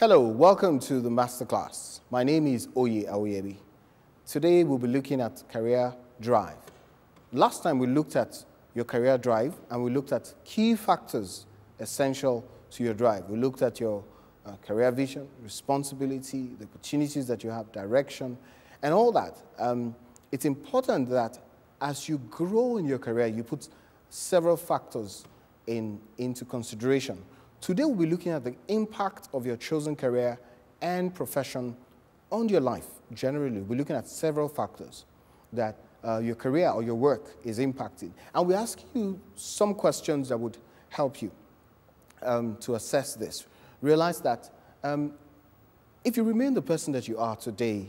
Hello, welcome to the masterclass. My name is Oye Awoyemi. Today we'll be looking at career drive. Last time we looked at your career drive and we looked at key factors essential to your drive. We looked at your career vision, responsibility, the opportunities that you have, direction, and all that. It's important that as you grow in your career, you put several factors into consideration. Today we'll be looking at the impact of your chosen career and profession on your life. Generally, we're looking at several factors that your career or your work is impacting. And we ask you some questions that would help you to assess this. Realize that if you remain the person that you are today,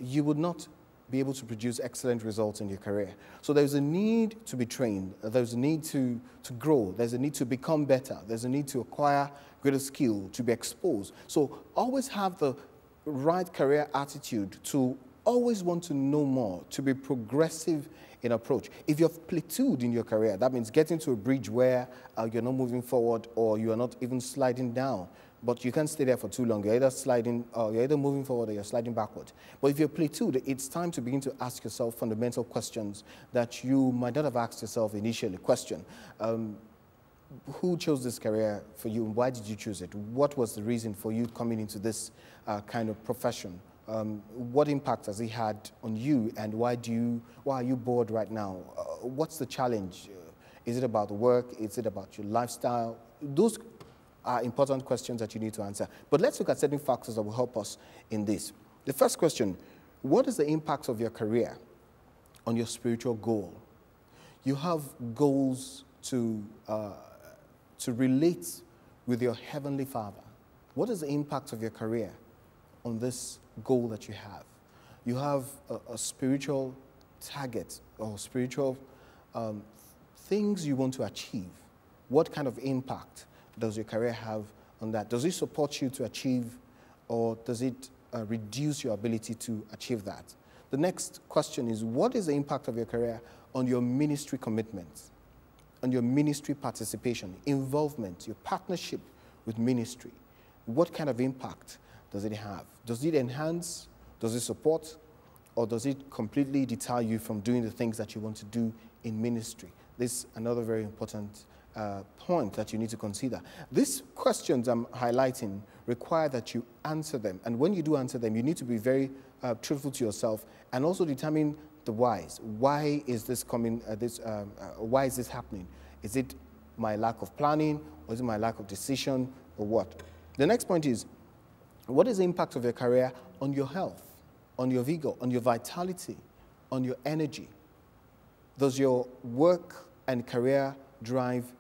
you would not be able to produce excellent results in your career. So there's a need to be trained, there's a need to grow, there's a need to become better, there's a need to acquire greater skill, to be exposed. So always have the right career attitude to always want to know more, to be progressive in approach. If you've plateaued in your career, that means getting to a bridge where you're not moving forward or you are not even sliding down. But you can't stay there for too long. You're either moving forward or you're sliding backward. But if you're plateaued, it's time to begin to ask yourself fundamental questions that you might not have asked yourself initially. Question, who chose this career for you and why did you choose it? What was the reason for you coming into this kind of profession? What impact has it had on you and why are you bored right now? What's the challenge? Is it about the work? Is it about your lifestyle? Those are important questions that you need to answer. But let's look at certain factors that will help us in this. The first question, what is the impact of your career on your spiritual goal? You have goals to relate with your Heavenly Father. What is the impact of your career on this goal that you have? You have a spiritual target or spiritual things you want to achieve. What kind of impact does your career have on that? Does it support you to achieve, or does it reduce your ability to achieve that? The next question is, what is the impact of your career on your ministry commitments, on your ministry participation, involvement, your partnership with ministry? What kind of impact does it have? Does it enhance, does it support, or does it completely deter you from doing the things that you want to do in ministry? This is another very important point that you need to consider. These questions I'm highlighting require that you answer them. And when you do answer them, you need to be very truthful to yourself and also determine the whys. Why is this coming? Why is this happening? Is it my lack of planning, or is it my lack of decision, or what? The next point is, what is the impact of your career on your health, on your vigor, on your vitality, on your energy? Does your work and career drive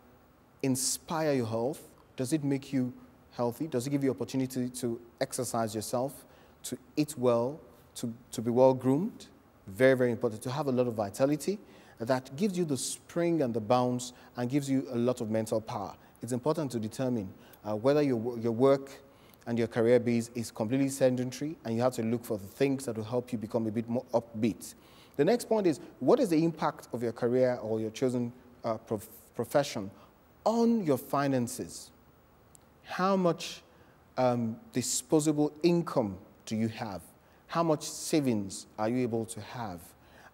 inspire your health? Does it make you healthy? Does it give you opportunity to exercise yourself, to eat well, to be well groomed? Very, very important. To have a lot of vitality that gives you the spring and the bounce and gives you a lot of mental power. It's important to determine whether your work and your career base is completely sedentary, and you have to look for the things that will help you become a bit more upbeat. The next point is, what is the impact of your career or your chosen profession on your finances? How much disposable income do you have? How much savings are you able to have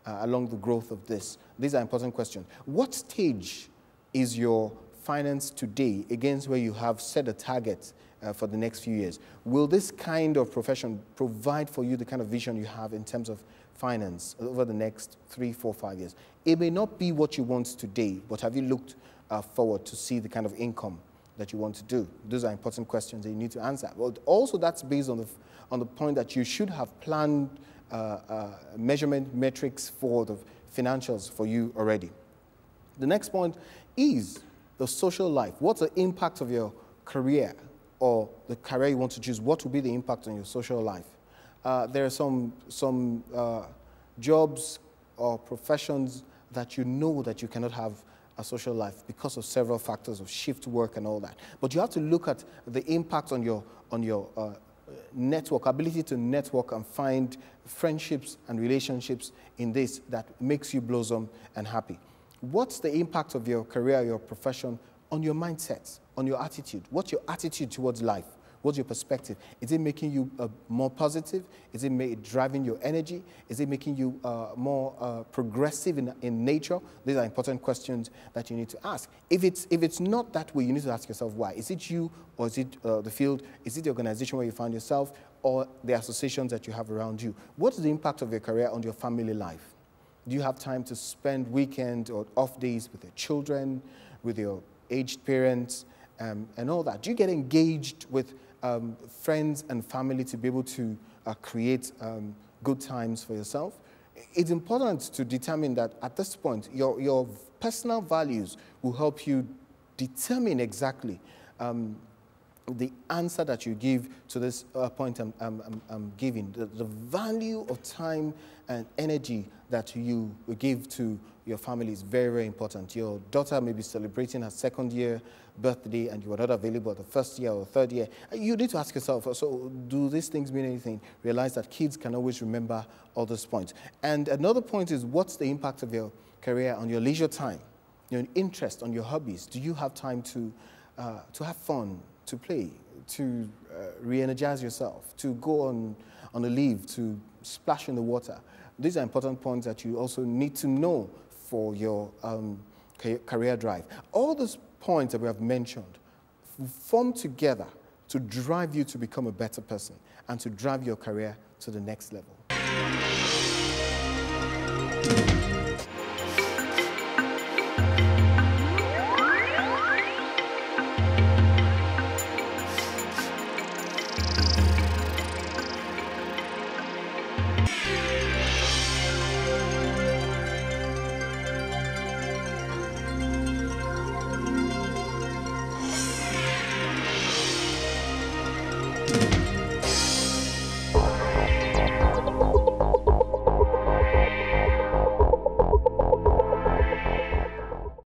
along the growth of this? These are important questions. What stage is your finance today against where you have set a target for the next few years? Will this kind of profession provide for you the kind of vision you have in terms of finance over the next 3, 4, 5 years? It may not be what you want today, but have you looked forward to see the kind of income that you want to do? Those are important questions that you need to answer. But also that's based on the point that you should have planned measurement metrics for the financials for you already. The next point is the social life. What's the impact of your career or the career you want to choose? What will be the impact on your social life? There are some jobs or professions that you know that you cannot have a social life because of several factors of shift work and all that. But you have to look at the impact on your network, ability to network and find friendships and relationships in this that makes you blossom and happy. What's the impact of your career, your profession on your mindset, on your attitude? What's your attitude towards life? What's your perspective? Is it making you more positive? Is it driving your energy? Is it making you more progressive in nature? These are important questions that you need to ask. If it's not that way, you need to ask yourself why. Is it you, or is it the field? Is it the organization where you find yourself, or the associations that you have around you? What is the impact of your career on your family life? Do you have time to spend weekend or off days with your children, with your aged parents, and all that? Do you get engaged with friends and family to be able to create good times for yourself? It's important to determine that at this point, your personal values will help you determine exactly the answer that you give to this point I'm giving. The value of time and energy that you give to your family is very, very important. Your daughter may be celebrating her second year birthday and you are not available at the first year or third year. You need to ask yourself, so do these things mean anything? Realize that kids can always remember all those points. And another point is, what's the impact of your career on your leisure time, your interest, on your hobbies? Do you have time to have fun, to play, to re-energize yourself, to go on a leave, to splash in the water? These are important points that you also need to know for your career drive. All those points that we have mentioned form together to drive you to become a better person and to drive your career to the next level.